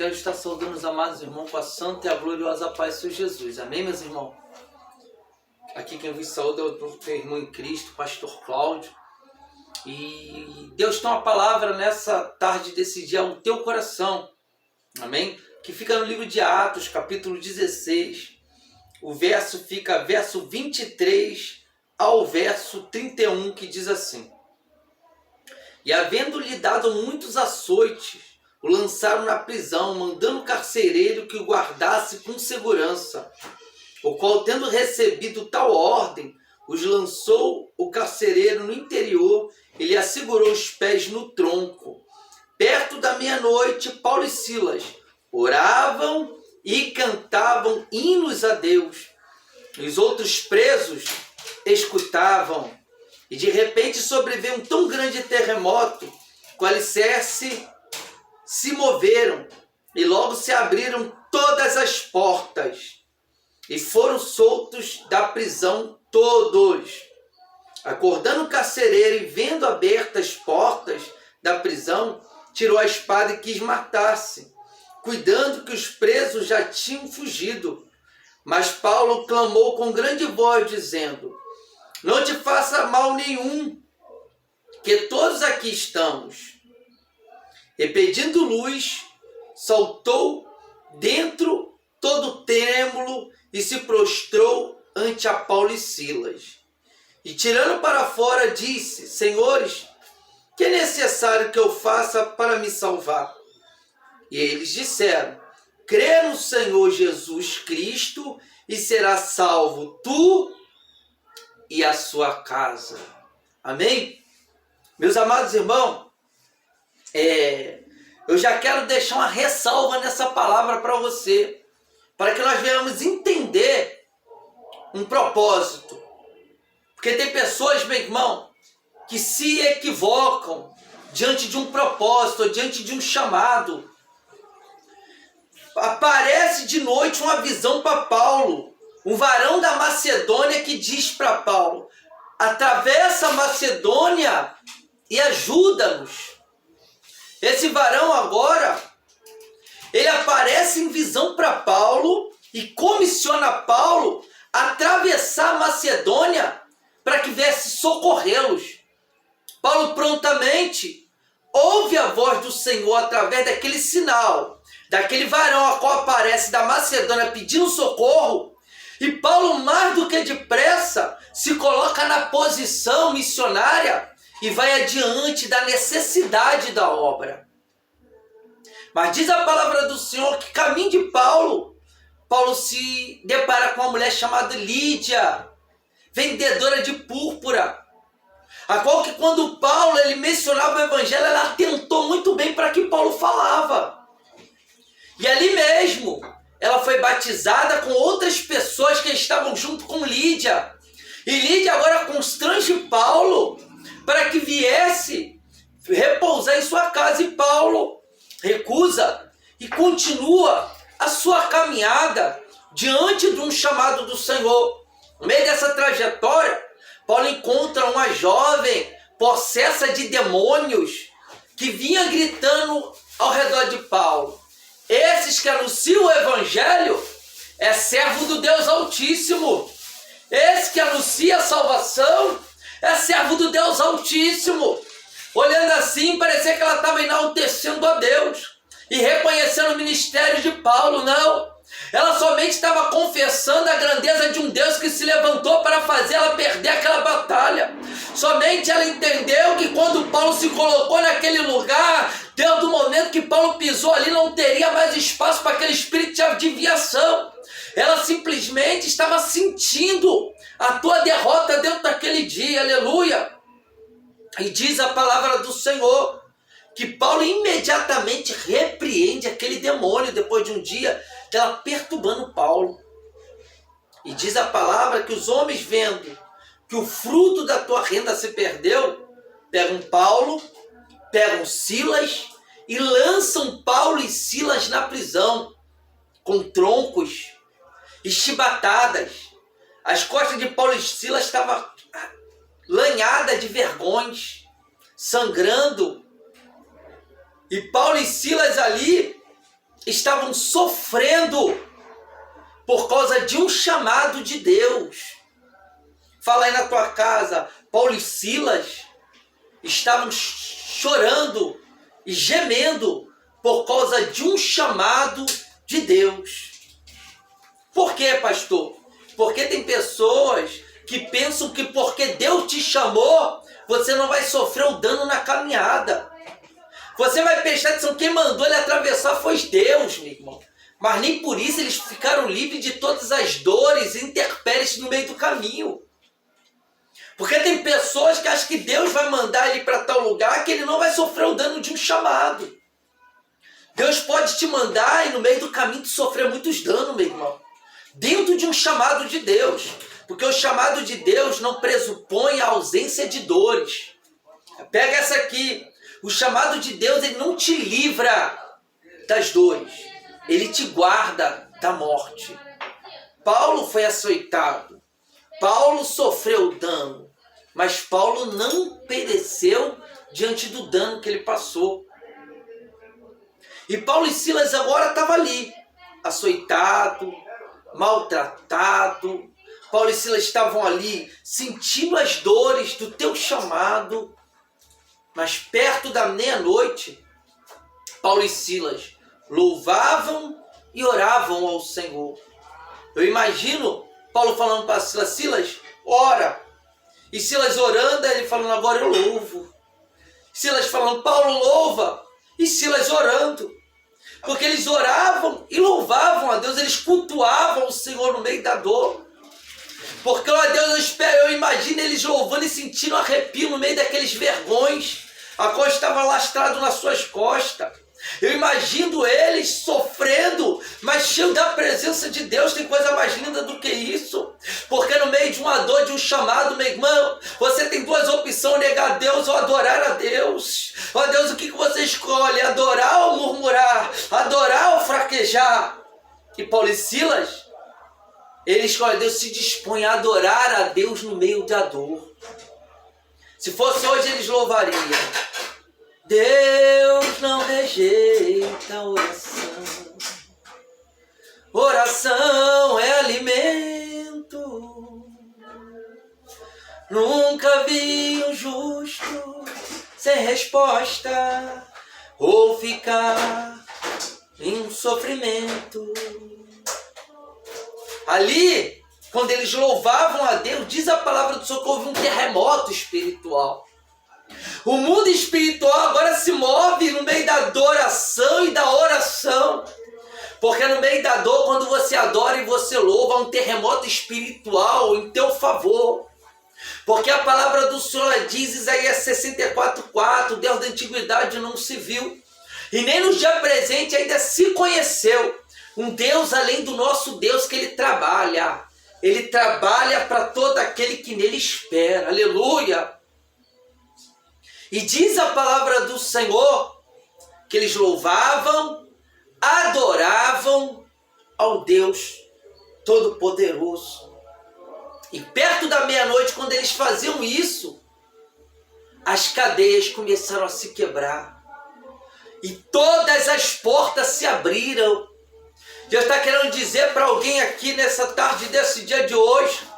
Quero estar saudando os amados irmãos com a santa e a gloriosa paz do Senhor Jesus. Amém, meus irmãos? Aqui quem vos saúda é o meu irmão em Cristo, pastor Cláudio. E Deus tem uma palavra nessa tarde desse dia ao teu coração. Amém? Que fica no livro de Atos, capítulo 16. O verso fica verso 23 ao verso 31, que diz assim: E havendo-lhe dado muitos açoites, o lançaram na prisão, mandando o carcereiro que o guardasse com segurança, o qual, tendo recebido tal ordem, os lançou o carcereiro no interior e lhe assegurou os pés no tronco. Perto da meia-noite, Paulo e Silas oravam e cantavam hinos a Deus. Os outros presos escutavam. E de repente sobreveio um tão grande terremoto que o alicerce se moveram e logo se abriram todas as portas e foram soltos da prisão todos. Acordando o carcereiro e vendo abertas as portas da prisão, tirou a espada e quis matar-se, cuidando que os presos já tinham fugido. Mas Paulo clamou com grande voz, dizendo: Não te faça mal nenhum, que todos aqui estamos. E pedindo luz, saltou dentro todo trêmulo e se prostrou ante a Paulo e Silas. E tirando para fora, disse: Senhores, que é necessário que eu faça para me salvar? E eles disseram: Crê no Senhor Jesus Cristo e será salvo tu e a sua casa. Amém? Meus amados irmãos, eu já quero deixar uma ressalva nessa palavra para você, para que nós venhamos entender um propósito. Porque tem pessoas, meu irmão, que se equivocam diante de um propósito, diante de um chamado. Aparece de noite uma visão para Paulo, um varão da Macedônia que diz para Paulo: atravessa a Macedônia e ajuda-nos. Esse varão agora, ele aparece em visão para Paulo e comissiona Paulo a atravessar a Macedônia para que viesse socorrê-los. Paulo prontamente ouve a voz do Senhor através daquele sinal, daquele varão a qual aparece da Macedônia pedindo socorro, e Paulo, mais do que depressa, se coloca na posição missionária e vai adiante da necessidade da obra. Mas diz a palavra do Senhor que caminho de Paulo se depara com uma mulher chamada Lídia, vendedora de púrpura, a qual que quando Paulo ele mencionava o evangelho, ela atentou muito bem para que Paulo falava. E ali mesmo, ela foi batizada com outras pessoas que estavam junto com Lídia. E Lídia agora constrange Paulo para que viesse repousar em sua casa. E Paulo recusa e continua a sua caminhada diante de um chamado do Senhor. No meio dessa trajetória, Paulo encontra uma jovem possessa de demônios que vinha gritando ao redor de Paulo: esses que anunciam o evangelho é servo do Deus Altíssimo. Esse que anuncia a salvação é servo do Deus Altíssimo. Olhando assim, parecia que ela estava enaltecendo a Deus e reconhecendo o ministério de Paulo. Não, ela somente estava confessando a grandeza de um Deus que se levantou para fazer ela perder aquela batalha. Somente ela entendeu que quando Paulo se colocou naquele lugar, desde o momento que Paulo pisou ali, não teria mais espaço para aquele espírito de adivinhação. Ela simplesmente estava sentindo a tua derrota dentro daquele dia. Aleluia! E diz a palavra do Senhor que Paulo imediatamente repreende aquele demônio depois de um dia dela perturbando Paulo. E diz a palavra que os homens, vendo que o fruto da tua renda se perdeu, pegam Paulo, pegam Silas e lançam Paulo e Silas na prisão com troncos e chibatadas. As costas de Paulo e Silas estavam lanhadas de vergões, sangrando. E Paulo e Silas ali estavam sofrendo por causa de um chamado de Deus. Fala aí na tua casa, Paulo e Silas estavam chorando e gemendo por causa de um chamado de Deus. Por quê, pastor? Porque tem pessoas que pensam que porque Deus te chamou, você não vai sofrer o dano na caminhada. Você vai prestar atenção, quem mandou ele atravessar foi Deus, meu irmão. Mas nem por isso eles ficaram livres de todas as dores e intempéries no meio do caminho. Porque tem pessoas que acham que Deus vai mandar ele para tal lugar que ele não vai sofrer o dano de um chamado. Deus pode te mandar e no meio do caminho sofrer muitos danos, meu irmão. Dentro de um chamado de Deus. Porque o chamado de Deus não pressupõe a ausência de dores. Pega essa aqui. O chamado de Deus, ele não te livra das dores. Ele te guarda da morte. Paulo foi açoitado. Paulo sofreu dano. Mas Paulo não pereceu diante do dano que ele passou. E Paulo e Silas agora estavam ali, açoitado, maltratado. Paulo e Silas estavam ali sentindo as dores do teu chamado. Mas perto da meia-noite, Paulo e Silas louvavam e oravam ao Senhor. Eu imagino Paulo falando para Silas, Silas, ora. E Silas orando, ele falando, agora eu louvo. Silas falando, Paulo louva. E Silas orando. Porque eles oravam e louvavam a Deus, eles cultuavam o Senhor no meio da dor. Porque, ó Deus, eu imagino eles louvando e sentindo arrepio no meio daqueles vergões, a qual estava lastrado nas suas costas. Eu imagino eles sofrendo, mas cheio da presença de Deus. Tem coisa mais linda do que isso. Porque no meio de uma dor, de um chamado, meu irmão, você tem duas opções, negar a Deus ou adorar a Deus. Ó Deus, o que você escolhe? Adorar ou murmurar? Adorar ou fraquejar? E Paulo e Silas, eles escolhem, Deus se dispõe a adorar a Deus no meio da dor. Se fosse hoje, eles louvariam. Deus não rejeita a oração. Oração é alimento. Nunca vi um justo sem resposta ou ficar em sofrimento. Ali, quando eles louvavam a Deus, diz a palavra do Senhor que houve um terremoto espiritual. O mundo espiritual agora se move no meio da adoração e da oração. Porque no meio da dor, quando você adora e você louva, há um terremoto espiritual em teu favor. Porque a palavra do Senhor diz, Isaías 64:4, Deus da antiguidade não se viu, e nem no dia presente ainda se conheceu. Um Deus além do nosso Deus que Ele trabalha. Ele trabalha para todo aquele que nele espera. Aleluia! E diz a palavra do Senhor que eles louvavam, adoravam ao Deus Todo-Poderoso. E perto da meia-noite, quando eles faziam isso, as cadeias começaram a se quebrar. E todas as portas se abriram. Deus está querendo dizer para alguém aqui nessa tarde desse dia de hoje,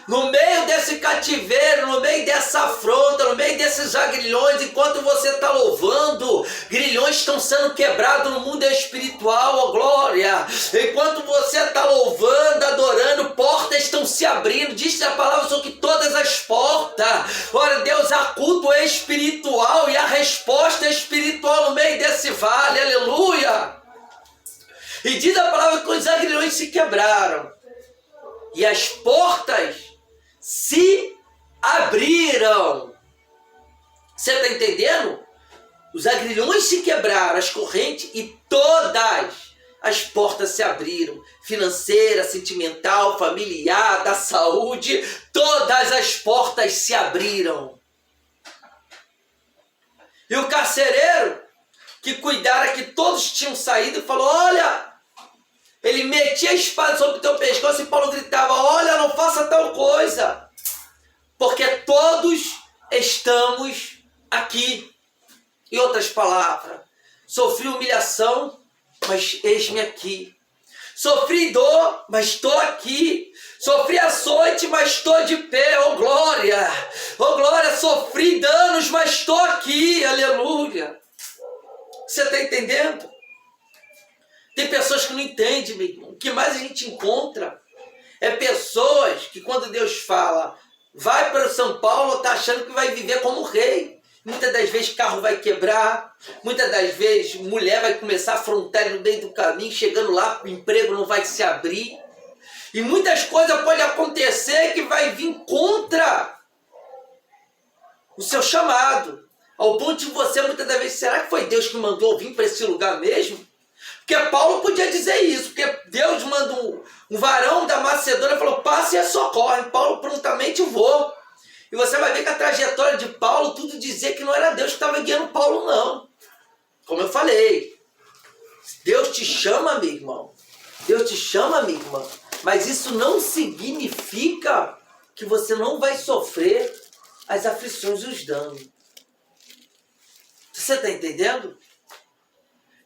no meio desse cativeiro, no meio dessa afronta, no meio desses agrilhões, enquanto você está louvando, grilhões estão sendo quebrados no mundo espiritual, ó glória. Enquanto você está louvando, adorando, portas estão se abrindo. Diz a palavra sobre todas as portas. Ora, Deus, há culto espiritual e a resposta espiritual no meio desse vale, aleluia. E diz a palavra que os agrilhões se quebraram e as portas se abriram. Você está entendendo? Os agrilhões se quebraram, as correntes, e todas as portas se abriram. Financeira, sentimental, familiar, da saúde, todas as portas se abriram. E o carcereiro, que cuidara que todos tinham saído, falou, olha, ele metia a espada sobre o teu pescoço e Paulo gritava, olha, não faça tal coisa, porque todos estamos aqui. Em outras palavras, sofri humilhação mas eis-me aqui. Sofri dor, mas estou aqui. Sofri açoite, mas estou de pé. Oh glória! Oh glória! Sofri danos, mas estou aqui. Aleluia! Você está entendendo? Tem pessoas que não entendem, meu irmão. O que mais a gente encontra é pessoas que quando Deus fala, vai para São Paulo, está achando que vai viver como rei. Muitas das vezes carro vai quebrar, muitas das vezes mulher vai começar a afrontar no meio do caminho, chegando lá o emprego não vai se abrir. E muitas coisas podem acontecer que vai vir contra o seu chamado. Ao ponto de você muitas das vezes, será que foi Deus que mandou vir para esse lugar mesmo? Porque Paulo podia dizer isso, porque Deus manda um varão da Macedônia e falou, passe e socorre. Paulo prontamente voou. E você vai ver que a trajetória de Paulo, tudo dizia que não era Deus que estava guiando Paulo, não. Como eu falei, Deus te chama, meu irmão. Deus te chama, minha irmã. Mas isso não significa que você não vai sofrer as aflições e os danos. Você está entendendo?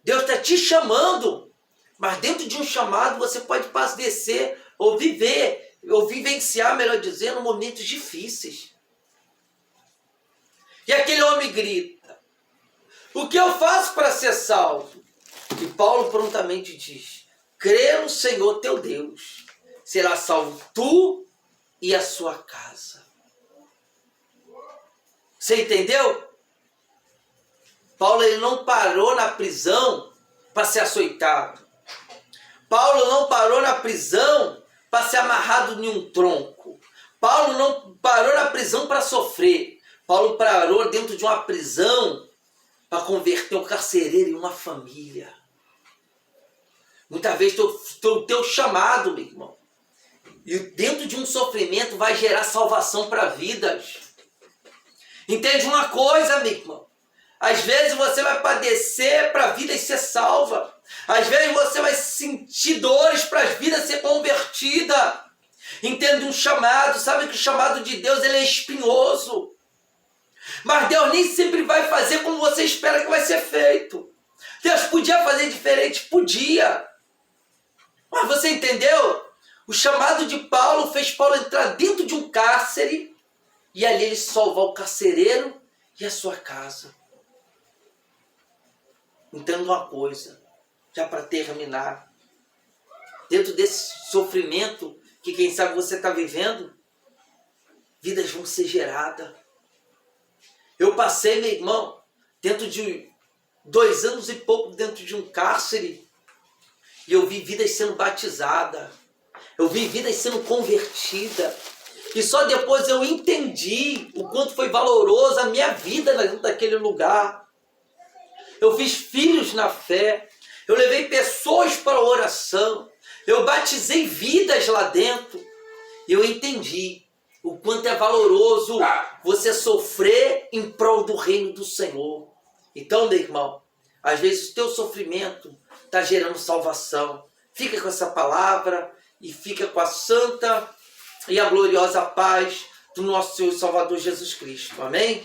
Deus está te chamando, mas dentro de um chamado você pode padecer ou viver, ou vivenciar, melhor dizendo, momentos difíceis. E aquele homem grita, o que eu faço para ser salvo? E Paulo prontamente diz, crê no Senhor teu Deus, será salvo tu e a sua casa. Você entendeu? Paulo ele não parou na prisão para ser açoitado. Paulo não parou na prisão para ser amarrado em um tronco. Paulo não parou na prisão para sofrer. Paulo parou dentro de uma prisão para converter um carcereiro em uma família. Muitas vezes o teu chamado, meu irmão, e dentro de um sofrimento vai gerar salvação para vidas. Entende uma coisa, meu irmão? Às vezes você vai padecer para a vida ser salva. Às vezes você vai sentir dores para a vida ser convertida. Entende um chamado. Sabe que o chamado de Deus ele é espinhoso. Mas Deus nem sempre vai fazer como você espera que vai ser feito. Deus podia fazer diferente? Podia. Mas você entendeu? O chamado de Paulo fez Paulo entrar dentro de um cárcere e ali ele salvar o carcereiro e a sua casa. Entenda uma coisa, já para terminar. Dentro desse sofrimento que quem sabe você está vivendo, vidas vão ser geradas. Eu passei, meu irmão, dentro de 2 anos e pouco dentro de um cárcere e eu vi vidas sendo batizadas. Eu vi vidas sendo convertidas. E só depois eu entendi o quanto foi valorosa a minha vida dentro daquele lugar. Eu fiz filhos na fé. Eu levei pessoas para a oração. Eu batizei vidas lá dentro. E eu entendi o quanto é valoroso você sofrer em prol do reino do Senhor. Então, meu irmão, às vezes o teu sofrimento está gerando salvação. Fica com essa palavra e fica com a santa e a gloriosa paz do nosso Senhor e Salvador Jesus Cristo. Amém?